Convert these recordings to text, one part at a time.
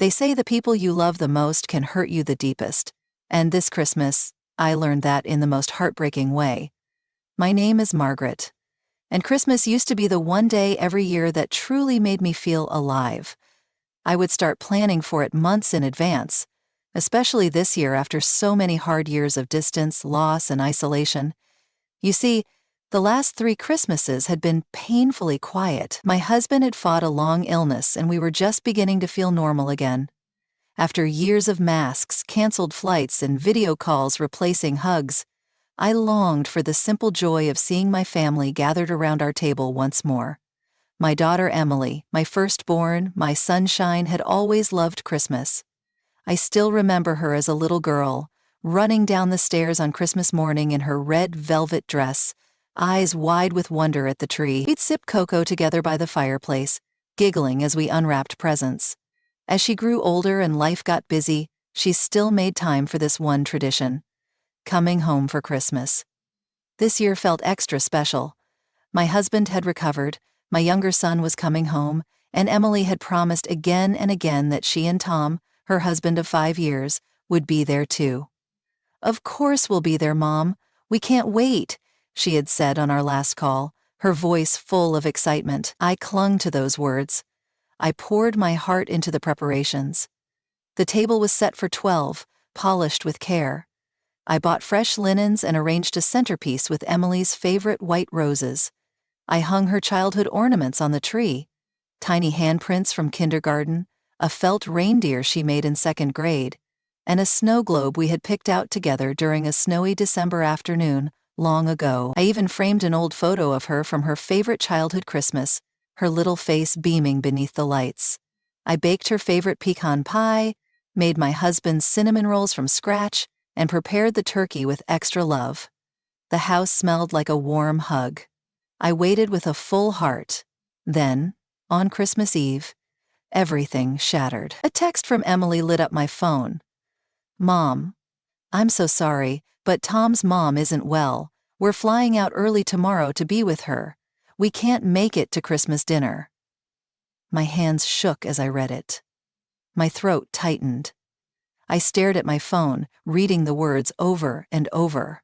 They say the people you love the most can hurt you the deepest. And this Christmas, I learned that in the most heartbreaking way. My name is Margaret. And Christmas used to be the one day every year that truly made me feel alive. I would start planning for it months in advance, especially this year after so many hard years of distance, loss, and isolation. You see, the last 3 Christmases had been painfully quiet. My husband had fought a long illness and we were just beginning to feel normal again. After years of masks, canceled flights, and video calls replacing hugs, I longed for the simple joy of seeing my family gathered around our table once more. My daughter Emily, my firstborn, my sunshine, had always loved Christmas. I still remember her as a little girl, running down the stairs on Christmas morning in her red velvet dress, eyes wide with wonder at the tree. We'd sip cocoa together by the fireplace, giggling as we unwrapped presents. As she grew older and life got busy, she still made time for this one tradition: coming home for Christmas. This year felt extra special. My husband had recovered, my younger son was coming home, and Emily had promised again and again that she and Tom, her husband of 5 years, would be there too. "Of course we'll be there, Mom. We can't wait," she had said on our last call, her voice full of excitement. I clung to those words. I poured my heart into the preparations. The table was set for 12, polished with care. I bought fresh linens and arranged a centerpiece with Emily's favorite white roses. I hung her childhood ornaments on the tree: tiny handprints from kindergarten, a felt reindeer she made in 2nd grade, and a snow globe we had picked out together during a snowy December afternoon long ago. I even framed an old photo of her from her favorite childhood Christmas, her little face beaming beneath the lights. I baked her favorite pecan pie, made my husband's cinnamon rolls from scratch, and prepared the turkey with extra love. The house smelled like a warm hug. I waited with a full heart. Then, on Christmas Eve, everything shattered. A text from Emily lit up my phone. "Mom, I'm so sorry, but Tom's mom isn't well. We're flying out early tomorrow to be with her. We can't make it to Christmas dinner." My hands shook as I read it. My throat tightened. I stared at my phone, reading the words over and over.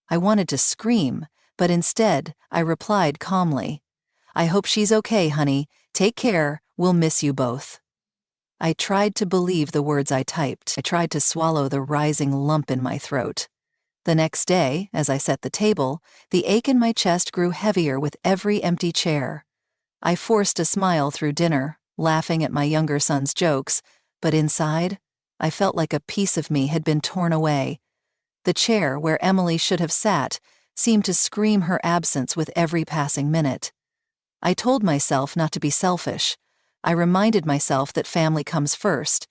I wanted to scream, but instead, I replied calmly, "I hope she's okay, honey. Take care. We'll miss you both." I tried to believe the words I typed. I tried to swallow the rising lump in my throat. The next day, as I set the table, the ache in my chest grew heavier with every empty chair. I forced a smile through dinner, laughing at my younger son's jokes, but inside, I felt like a piece of me had been torn away. The chair where Emily should have sat seemed to scream her absence with every passing minute. I told myself not to be selfish. I reminded myself that family comes first,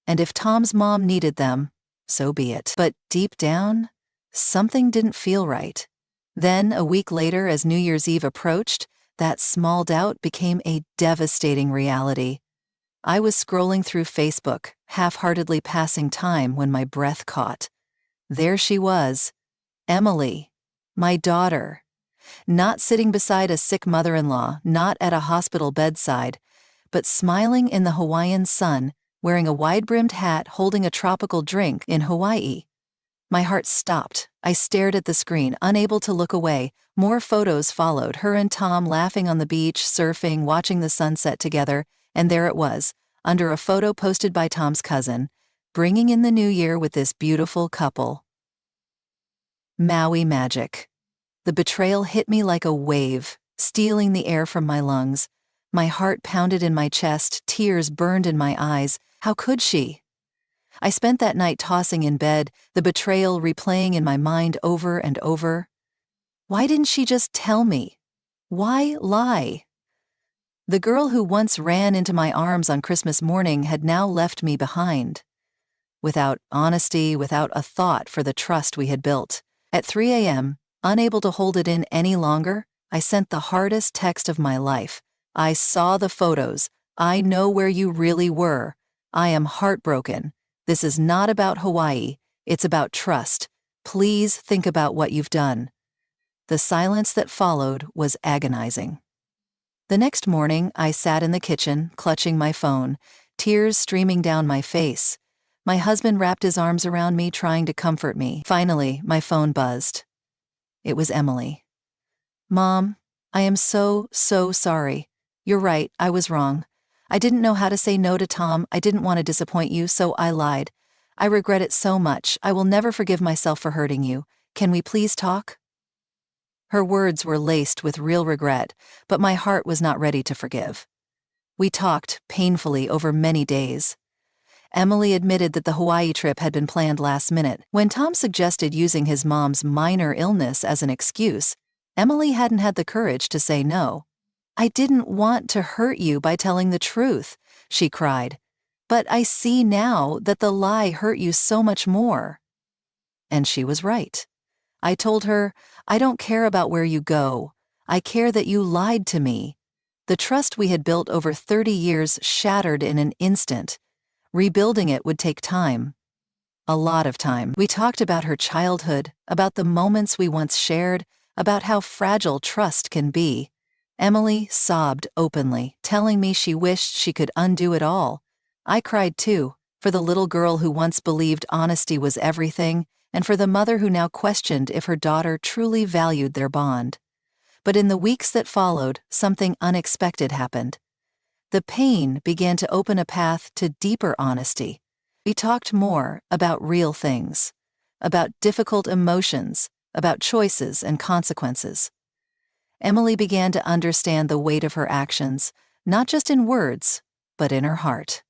and if Tom's mom needed them, so be it. But deep down, something didn't feel right. Then, a week later, as New Year's Eve approached, that small doubt became a devastating reality. I was scrolling through Facebook, half-heartedly passing time when my breath caught. There she was, Emily, my daughter. Not sitting beside a sick mother-in-law, not at a hospital bedside, but smiling in the Hawaiian sun, wearing a wide-brimmed hat, holding a tropical drink in Hawaii. My heart stopped. I stared at the screen, unable to look away. More photos followed, her and Tom laughing on the beach, surfing, watching the sunset together, and there it was, under a photo posted by Tom's cousin, bringing in the new year with this beautiful couple. Maui magic. The betrayal hit me like a wave, stealing the air from my lungs. My heart pounded in my chest, tears burned in my eyes. How could she? I spent that night tossing in bed, the betrayal replaying in my mind over and over. Why didn't she just tell me? Why lie? The girl who once ran into my arms on Christmas morning had now left me behind. Without honesty, without a thought for the trust we had built. At 3 a.m., unable to hold it in any longer, I sent the hardest text of my life. "I saw the photos. I know where you really were. I am heartbroken. This is not about Hawaii. It's about trust. Please think about what you've done." The silence that followed was agonizing. The next morning, I sat in the kitchen, clutching my phone, tears streaming down my face. My husband wrapped his arms around me, trying to comfort me. Finally, my phone buzzed. It was Emily. "Mom, I am so sorry. You're right, I was wrong. I didn't know how to say no to Tom. I didn't want to disappoint you, so I lied. I regret it so much. I will never forgive myself for hurting you. Can we please talk?" Her words were laced with real regret, but my heart was not ready to forgive. We talked, painfully, over many days. Emily admitted that the Hawaii trip had been planned last minute. When Tom suggested using his mom's minor illness as an excuse, Emily hadn't had the courage to say no. "I didn't want to hurt you by telling the truth," she cried. "But I see now that the lie hurt you so much more." And she was right. I told her, "I don't care about where you go. I care that you lied to me." The trust we had built over 30 years shattered in an instant. Rebuilding it would take time. A lot of time. We talked about her childhood, about the moments we once shared, about how fragile trust can be. Emily sobbed openly, telling me she wished she could undo it all. I cried too, for the little girl who once believed honesty was everything, and for the mother who now questioned if her daughter truly valued their bond. But in the weeks that followed, something unexpected happened. The pain began to open a path to deeper honesty. We talked more about real things, about difficult emotions, about choices and consequences. Emily began to understand the weight of her actions, not just in words, but in her heart.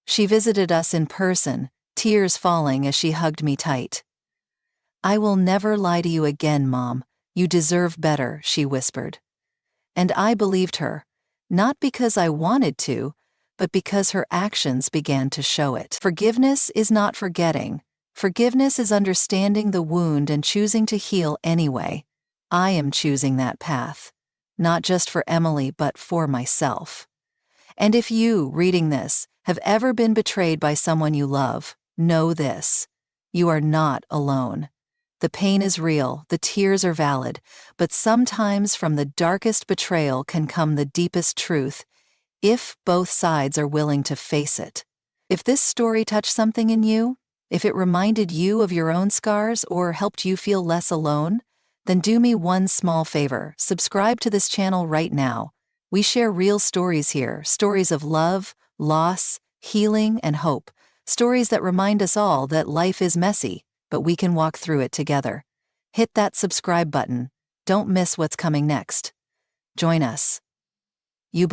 She visited us in person, tears falling as she hugged me tight. "I will never lie to you again, Mom. You deserve better," she whispered. And I believed her, not because I wanted to, but because her actions began to show it. Forgiveness is not forgetting. Forgiveness is understanding the wound and choosing to heal anyway. I am choosing that path, not just for Emily, but for myself. And if you, reading this, have ever been betrayed by someone you love, know this: you are not alone. The pain is real, the tears are valid, but sometimes from the darkest betrayal can come the deepest truth, if both sides are willing to face it. If this story touched something in you, if it reminded you of your own scars or helped you feel less alone, then do me one small favor: subscribe to this channel right now. We share real stories here, stories of love, loss, healing, and hope, stories that remind us all that life is messy, but we can walk through it together. Hit that subscribe button. Don't miss what's coming next. Join us. You